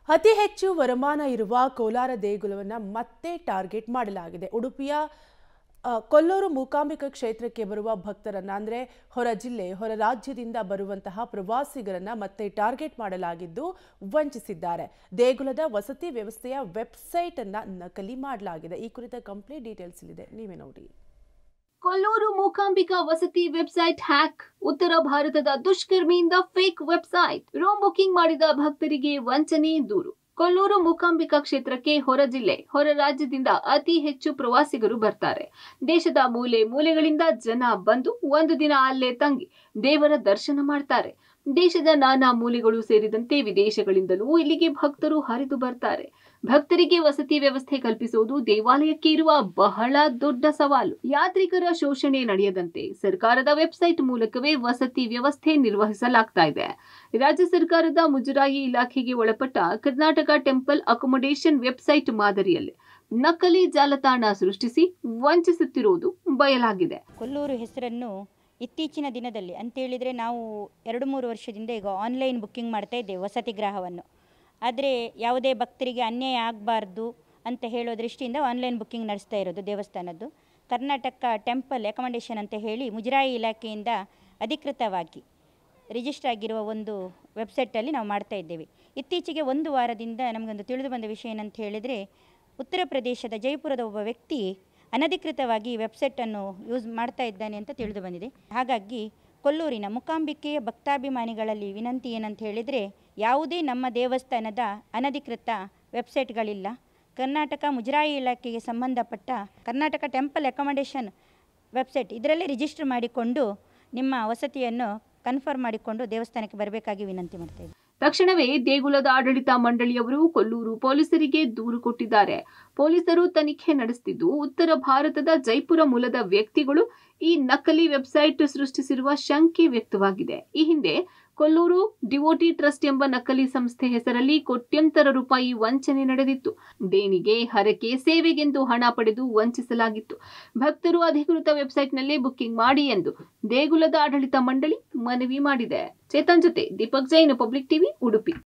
ಅತಿ ಹೆಚ್ಚು ವರಮಾನ ಇರುವ ಕೋಲಾರ ದೇಗುಲವನ್ನು ಮತ್ತೆ ಟಾರ್ಗೆಟ್ ಮಾಡಲಾಗಿದೆ. ಉಡುಪಿಯ ಕೊಲ್ಲೂರು ಮೂಕಾಂಬಿಕಾ ಕ್ಷೇತ್ರಕ್ಕೆ ಬರುವ ಭಕ್ತರನ್ನ ಅಂದ್ರೆ ಹೊರ ಜಿಲ್ಲೆ ಹೊರ ರಾಜ್ಯದಿಂದ ಬರುವಂತಹ ಪ್ರವಾಸಿಗರನ್ನ ಮತ್ತೆ ಟಾರ್ಗೆಟ್ ಮಾಡಲಾಗಿದ್ದು ವಂಚಿಸಿದ್ದಾರೆ. ದೇಗುಲದ ವಸತಿ ವ್ಯವಸ್ಥೆಯ ವೆಬ್ಸೈಟ್ ಅನ್ನು ನಕಲಿ ಮಾಡಲಾಗಿದೆ. ಈ ಕುರಿತ ಕಂಪ್ಲೀಟ್ ಡೀಟೇಲ್ಸ್ ಇದೆ, ನೀವೇ ನೋಡಿ. ಕೊಲ್ಲೂರು ಮೂಕಾಂಬಿಕಾ ವಸತಿ ವೆಬ್ಸೈಟ್ ಹ್ಯಾಕ್. ಉತ್ತರ ಭಾರತದ ದುಷ್ಕರ್ಮಿಯಿಂದ ಫೇಕ್ ವೆಬ್ಸೈಟ್. ರೂಮ್ ಬುಕಿಂಗ್ ಮಾಡಿದ ಭಕ್ತರಿಗೆ ವಂಚನೆ ದೂರು. ಕೊಲ್ಲೂರು ಮೂಕಾಂಬಿಕಾ ಕ್ಷೇತ್ರಕ್ಕೆ ಹೊರ ಜಿಲ್ಲೆ ಹೊರ ರಾಜ್ಯದಿಂದ ಅತಿ ಹೆಚ್ಚು ಪ್ರವಾಸಿಗರು ಬರ್ತಾರೆ. ದೇಶದ ಮೂಲೆ ಮೂಲೆಗಳಿಂದ ಜನ ಬಂದು ಒಂದು ದಿನ ಅಲ್ಲೇ ತಂಗಿ ದೇವರ ದರ್ಶನ ಮಾಡ್ತಾರೆ. ದೇಶದ ನಾನಾ ಮೂಲೆಗಳು ಸೇರಿದಂತೆ ವಿದೇಶಗಳಿಂದಲೂ ಇಲ್ಲಿಗೆ ಭಕ್ತರು ಹರಿದು ಬರ್ತಾರೆ. ಭಕ್ತರಿಗೆ ವಸತಿ ವ್ಯವಸ್ಥೆ ಕಲ್ಪಿಸುವುದು ದೇವಾಲಯಕ್ಕೆ ಇರುವ ಬಹಳ ದೊಡ್ಡ ಸವಾಲು. ಯಾತ್ರಿಕರ ಶೋಷಣೆ ನಡೆಯದಂತೆ ಸರ್ಕಾರದ ವೆಬ್ಸೈಟ್ ಮೂಲಕವೇ ವಸತಿ ವ್ಯವಸ್ಥೆ ನಿರ್ವಹಿಸಲಾಗ್ತಾ ಇದೆ. ರಾಜ್ಯ ಸರ್ಕಾರದ ಮುಜರಾಯಿ ಇಲಾಖೆಗೆ ಒಳಪಟ್ಟ ಕರ್ನಾಟಕ ಟೆಂಪಲ್ ಅಕೊಮೊಡೇಷನ್ ವೆಬ್ಸೈಟ್ ಮಾದರಿಯಲ್ಲಿ ನಕಲಿ ಜಾಲತಾಣ ಸೃಷ್ಟಿಸಿ ವಂಚಿಸುತ್ತಿರುವುದು ಬಯಲಾಗಿದೆ. ಕೊಲ್ಲೂರು ಹೆಸರನ್ನು ಇತ್ತೀಚಿನ ದಿನದಲ್ಲಿ ಅಂತೇಳಿದರೆ ನಾವು 2-3 ವರ್ಷದಿಂದ ಈಗ ಆನ್ಲೈನ್ ಬುಕ್ಕಿಂಗ್ ಮಾಡ್ತಾ ಇದ್ದೇವೆ ವಸತಿ ಗೃಹವನ್ನು. ಆದರೆ ಯಾವುದೇ ಭಕ್ತರಿಗೆ ಅನ್ಯಾಯ ಆಗಬಾರ್ದು ಅಂತ ಹೇಳೋ ದೃಷ್ಟಿಯಿಂದ ಆನ್ಲೈನ್ ಬುಕ್ಕಿಂಗ್ ನಡೆಸ್ತಾ ಇರೋದು ದೇವಸ್ಥಾನದ್ದು. ಕರ್ನಾಟಕ ಟೆಂಪಲ್ ಅಕೊಮೊಡೇಷನ್ ಅಂತ ಹೇಳಿ ಮುಜರಾಯಿ ಇಲಾಖೆಯಿಂದ ಅಧಿಕೃತವಾಗಿ ರಿಜಿಸ್ಟರ್ ಆಗಿರುವ ಒಂದು ವೆಬ್ಸೈಟಲ್ಲಿ ನಾವು ಮಾಡ್ತಾ ಇದ್ದೇವೆ. ಇತ್ತೀಚೆಗೆ 1 ವಾರದಿಂದ ನಮಗೊಂದು ತಿಳಿದು ಬಂದ ವಿಷಯ ಏನಂತ ಹೇಳಿದರೆ, ಉತ್ತರ ಪ್ರದೇಶದ ಜೈಪುರದ ಒಬ್ಬ ವ್ಯಕ್ತಿ ಅನಧಿಕೃತವಾಗಿ ಈ ವೆಬ್ಸೈಟನ್ನು ಯೂಸ್ ಮಾಡ್ತಾ ಇದ್ದಾನೆ ಅಂತ ತಿಳಿದು ಬಂದಿದೆ. ಹಾಗಾಗಿ ಕೊಲ್ಲೂರಿನ ಮೂಕಾಂಬಿಕೆಯ ಭಕ್ತಾಭಿಮಾನಿಗಳಲ್ಲಿ ವಿನಂತಿ ಏನಂತ ಹೇಳಿದರೆ, ಯಾವುದೇ ನಮ್ಮ ದೇವಸ್ಥಾನದ ಅನಧಿಕೃತ ವೆಬ್ಸೈಟ್ಗಳಿಲ್ಲ. ಕರ್ನಾಟಕ ಮುಜರಾಯಿ ಇಲಾಖೆಗೆ ಸಂಬಂಧಪಟ್ಟ ಕರ್ನಾಟಕ ಟೆಂಪಲ್ ಅಕೊಮೊಡೇಷನ್ ವೆಬ್ಸೈಟ್ ಇದರಲ್ಲೇ ರಿಜಿಸ್ಟರ್ ಮಾಡಿಕೊಂಡು ನಿಮ್ಮ ವಸತಿಯನ್ನು ಕನ್ಫರ್ಮ್ ಮಾಡಿಕೊಂಡು ದೇವಸ್ಥಾನಕ್ಕೆ ಬರಬೇಕಾಗಿ ವಿನಂತಿ ಮಾಡ್ತೇವೆ. ತಕ್ಷಣವೇ ದೇಗುಲದ ಆಡಳಿತ ಮಂಡಳಿಯವರು ಕೊಲ್ಲೂರು ಪೊಲೀಸರಿಗೆ ದೂರು ಕೊಟ್ಟಿದ್ದಾರೆ. ಪೊಲೀಸರು ತನಿಖೆ ನಡೆಸುತ್ತಿದ್ದು, ಉತ್ತರ ಭಾರತದ ಜೈಪುರ ಮೂಲದ ವ್ಯಕ್ತಿಗಳು ಈ ನಕಲಿ ವೆಬ್ಸೈಟ್ ಸೃಷ್ಟಿಸಿರುವ ಶಂಕೆ ವ್ಯಕ್ತವಾಗಿದೆ. ಈ ಹಿಂದೆ ಕೊಲ್ಲೂರು ಡಿವೋಟಿ ಟ್ರಸ್ಟ್ ಎಂಬ ನಕಲಿ ಸಂಸ್ಥೆ ಹೆಸರಲ್ಲಿ ಕೋಟ್ಯಂತರ ರೂಪಾಯಿ ವಂಚನೆ ನಡೆದಿತ್ತು. ದೇಣಿಗೆ, ಹರಕೆ, ಸೇವೆಗೆಂದು ಹಣ ಪಡೆದು ವಂಚಿಸಲಾಗಿತ್ತು. ಭಕ್ತರು ಅಧಿಕೃತ ವೆಬ್ಸೈಟ್ನಲ್ಲೇ ಬುಕ್ಕಿಂಗ್ ಮಾಡಿ ಎಂದು ದೇಗುಲದ ಆಡಳಿತ ಮಂಡಳಿ ಮನವಿ ಮಾಡಿದೆ. ಚೇತನ್ ಜೊತೆ ದೀಪಕ್ ಜೈನ್, ಪಬ್ಲಿಕ್ ಟಿವಿ, ಉಡುಪಿ.